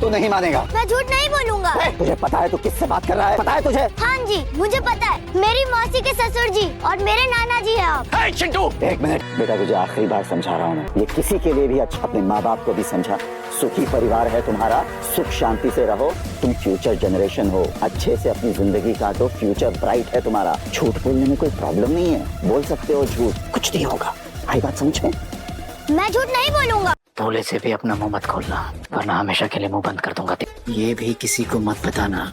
तू नहीं मानेगा। मैं झूठ नहीं बोलूंगा। तुझे पता है तू किससे बात कर रहा है? पता है तुझे? हाँ जी, मुझे पता है। मेरी मौसी के ससुर जी और मेरे नाना जी हैं आप। चिंटू, एक मिनट बेटा, तुझे आखिरी बार समझा रहा हूँ मैं। ये किसी के लिए भी अच्छा, अपने माँ बाप को भी समझा। सुखी परिवार है तुम्हारा, सुख शांति से रहो। तुम फ्यूचर जनरेशन हो, अच्छे से अपनी जिंदगी काटो, फ्यूचर ब्राइट है तुम्हारा। झूठ बोलने में कोई प्रॉब्लम नहीं है, बोल सकते हो झूठ, कुछ नहीं होगा। आई बात समझ में? मैं झूठ नहीं बोलूंगा। भोले से भी अपना मुंह मत खोलना, वरना हमेशा के लिए मुंह बंद कर दूंगा। ये भी किसी को मत बताना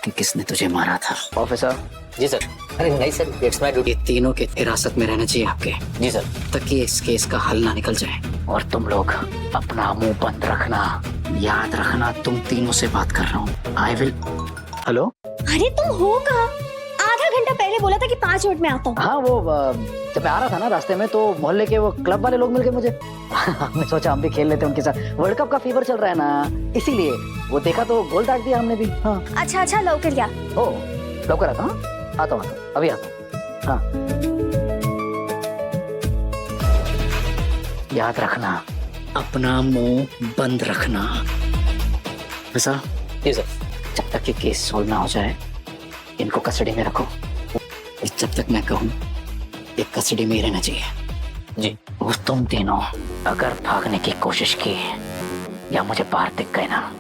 कि किसने तुझे मारा था। ऑफिसर। जी सर। अरे नहीं सर, इट्स माय ड्यूटी। तीनों के हिरासत में रहना चाहिए आपके। जी सर। ताकि इस केस का हल ना निकल जाए। और तुम लोग अपना मुंह बंद रखना, याद रखना तुम तीनों से बात कर रहा हूँ। I will. हेलो। अरे तुम हो कहाँ? आधा घंटा पहले बोला था कि 5 मिनट में आता हूँ। हाँ, वो जब मैं आ रहा था ना रास्ते में, तो मोहल्ले के वो क्लब वाले लोग मिल गए मुझे। हमने सोचा हम भी खेल लेते हैं उनके साथ। वर्ल्ड कप का फीवर चल रहा है ना, इसीलिए वो देखा तो गोल दाग दिया हमने भी। हाँ। अच्छा लौकर क्या? ओ, लौकर आता हूँ। आता हूँ अभी आता हूँ। हाँ, याद रखना अपना मुंह बंद रखना। ऐसा? जी सर। जब तक ये केस सोल्व ना हो जाए, इनको कस्टडी में रखो। जब तक मैं कहूँ, ये कस्टडी में ही रहना चाहिए। जी। वो तुम तीनों अगर भागने की कोशिश की या मुझे बाहर दिख गए ना।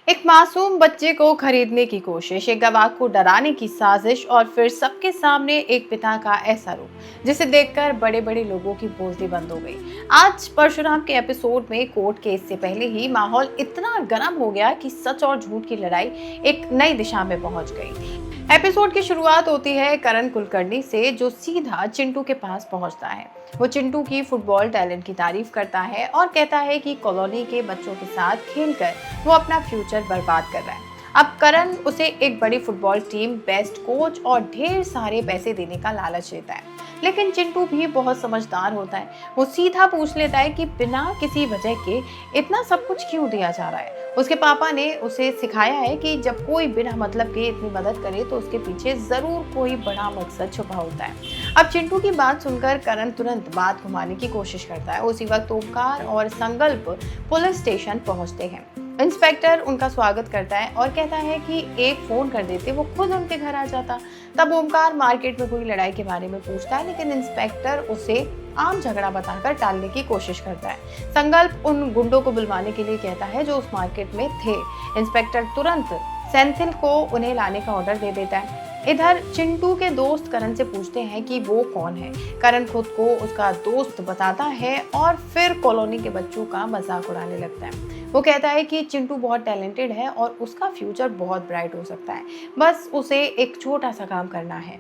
एक मासूम बच्चे को खरीदने की कोशिश, एक गवाह को डराने की साजिश और फिर सबके सामने एक पिता का ऐसा रूप जिसे देखकर बड़े बड़े लोगों की बोलती बंद हो गई। आज परशुराम के एपिसोड में कोर्ट केस से पहले ही माहौल इतना गर्म हो गया कि सच और झूठ की लड़ाई एक नई दिशा में पहुंच गई। एपिसोड की शुरुआत होती है करण कुलकर्णी से, जो सीधा चिंटू के पास पहुंचता है। वो चिंटू की फुटबॉल टैलेंट की तारीफ करता है और कहता है कि कॉलोनी के बच्चों के साथ खेलकर वो अपना फ्यूचर बर्बाद कर रहा है। अब करण उसे एक बड़ी फुटबॉल टीम, बेस्ट कोच और ढेर सारे पैसे देने का लालच देता है, लेकिन चिंटू भी बहुत समझदार होता है। वो सीधा पूछ लेता है कि बिना किसी वजह के इतना सब कुछ क्यों दिया जा रहा है। उसके पापा ने उसे सिखाया है कि जब कोई बिना मतलब के इतनी मदद करे तो उसके पीछे जरूर कोई बड़ा मकसद छुपा होता है। अब चिंटू की बात सुनकर करण तुरंत बात घुमाने की कोशिश करता है। उसी वक्त ओमकार और संकल्प पुलिस स्टेशन पहुंचते हैं। इंस्पेक्टर उनका स्वागत करता है और कहता है कि एक फोन कर देते वो खुद उनके घर आ जाता। तब ओमकार मार्केट में हुई लड़ाई के बारे में पूछता है, लेकिन इंस्पेक्टर उसे आम झगड़ा बताकर टालने की कोशिश करता है। संकल्प उन गुंडों को बुलवाने के लिए कहता है जो उस मार्केट में थे। इंस्पेक्टर तुरंत सेंथिल को उन्हें लाने का ऑर्डर दे देता है। इधर चिंटू के दोस्त करण से पूछते हैं कि वो कौन है। करण खुद को उसका दोस्त बताता है और फिर कॉलोनी के बच्चों का मजाक उड़ाने लगता है। वो कहता है कि चिंटू बहुत टैलेंटेड है और उसका फ्यूचर बहुत ब्राइट हो सकता है, बस उसे एक छोटा सा काम करना है।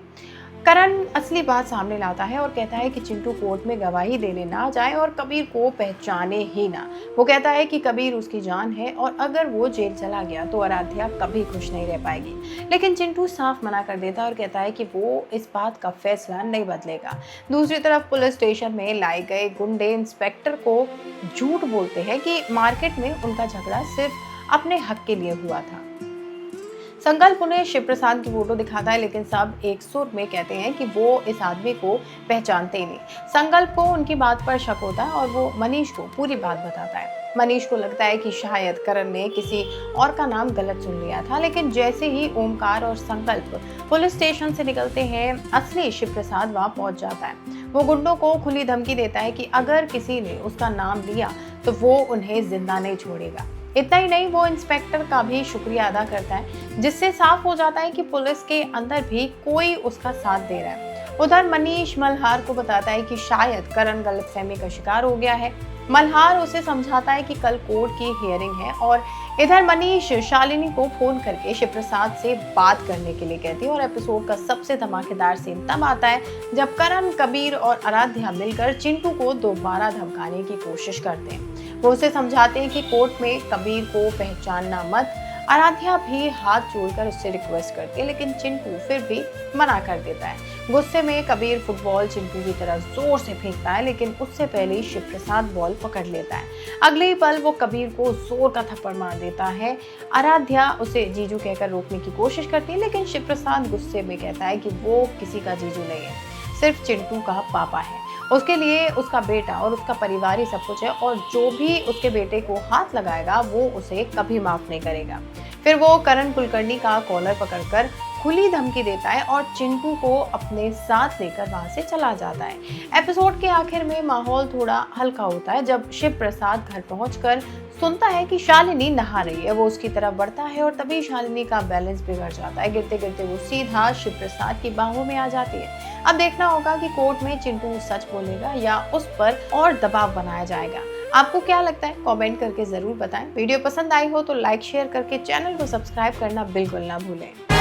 करण असली बात सामने लाता है और कहता है कि चिंटू कोर्ट में गवाही देने ना जाए और कबीर को पहचाने ही ना। वो कहता है कि कबीर उसकी जान है और अगर वो जेल चला गया तो आराध्या कभी खुश नहीं रह पाएगी। लेकिन चिंटू साफ मना कर देता है और कहता है कि वो इस बात का फैसला नहीं बदलेगा। दूसरी तरफ पुलिस स्टेशन में लाए गए गुंडे इंस्पेक्टर को झूठ बोलते हैं कि मार्केट में उनका झगड़ा सिर्फ अपने हक के लिए हुआ था। संकल्प उन्हें शिव प्रसाद की फोटो दिखाता है, लेकिन सब एक सुर में कहते हैं कि वो इस आदमी को पहचानते ही नहीं। संकल्प को उनकी बात पर शक होता है और वो मनीष को पूरी बात बताता है। मनीष को लगता है कि शायद करण ने किसी और का नाम गलत सुन लिया था, लेकिन जैसे ही ओमकार और संकल्प पुलिस स्टेशन से निकलते हैं, असली शिव प्रसाद वहां पहुंच जाता है। वो गुंडों को खुली धमकी देता है कि अगर किसी ने उसका नाम लिया तो वो उन्हें जिंदा नहीं छोड़ेगा। इतना ही नहीं, वो इंस्पेक्टर का भी शुक्रिया अदा करता है, जिससे साफ हो जाता है कि पुलिस के अंदर भी कोई उसका साथ दे रहा है। उधर मनीष मल्हार को बताता है कि शायद करण गलतफहमी का शिकार हो गया है। मल्हार उसे समझाता है कि कल कोर्ट की हियरिंग है और इधर मनीष शालिनी को फोन करके शिव प्रसाद से बात करने के लिए कहती है। और एपिसोड का सबसे धमाकेदार सीन तब आता है जब करण, कबीर और आराध्या मिलकर चिंटू को दोबारा धमकाने की कोशिश करते हैं। वो उसे समझाते हैं कि कोर्ट में कबीर को पहचानना मत। आराध्या भी हाथ जोड़कर उससे रिक्वेस्ट करती है, लेकिन चिंटू फिर भी मना कर देता है। गुस्से में कबीर फुटबॉल चिंटू की तरफ जोर से फेंकता है, लेकिन उससे पहले ही शिव प्रसाद बॉल पकड़ लेता है। अगले ही पल वो कबीर को जोर का थप्पड़ मार देता है। आराध्या उसे जीजू कहकर रोकने की कोशिश करती है, लेकिन शिव प्रसाद गुस्से में कहता है कि वो किसी का जीजू नहीं है, सिर्फ चिंटू का पापा है। उसके लिए उसका बेटा और उसका परिवार ही सब कुछ है, और जो भी उसके बेटे को हाथ लगाएगा वो उसे कभी माफ नहीं करेगा। फिर वो करण कुलकर्णी का कॉलर पकड़कर खुली धमकी देता है और चिंटू को अपने साथ लेकर वहां से चला जाता है। एपिसोड के आखिर में माहौल थोड़ा हल्का होता है जब शिव प्रसाद घर पहुंचकर सुनता है कि शालिनी नहा रही है। वो उसकी तरफ बढ़ता है और तभी शालिनी का बैलेंस बिगड़ जाता है। गिरते गिरते वो सीधा शिव प्रसाद की बाहों में आ जाती है। अब देखना होगा कि कोर्ट में चिंटू सच बोलेगा या उस पर और दबाव बनाया जाएगा। आपको क्या लगता है, कमेंट करके जरूर बताएं। वीडियो पसंद आई हो तो लाइक शेयर करके चैनल को सब्सक्राइब करना बिल्कुल ना भूलें।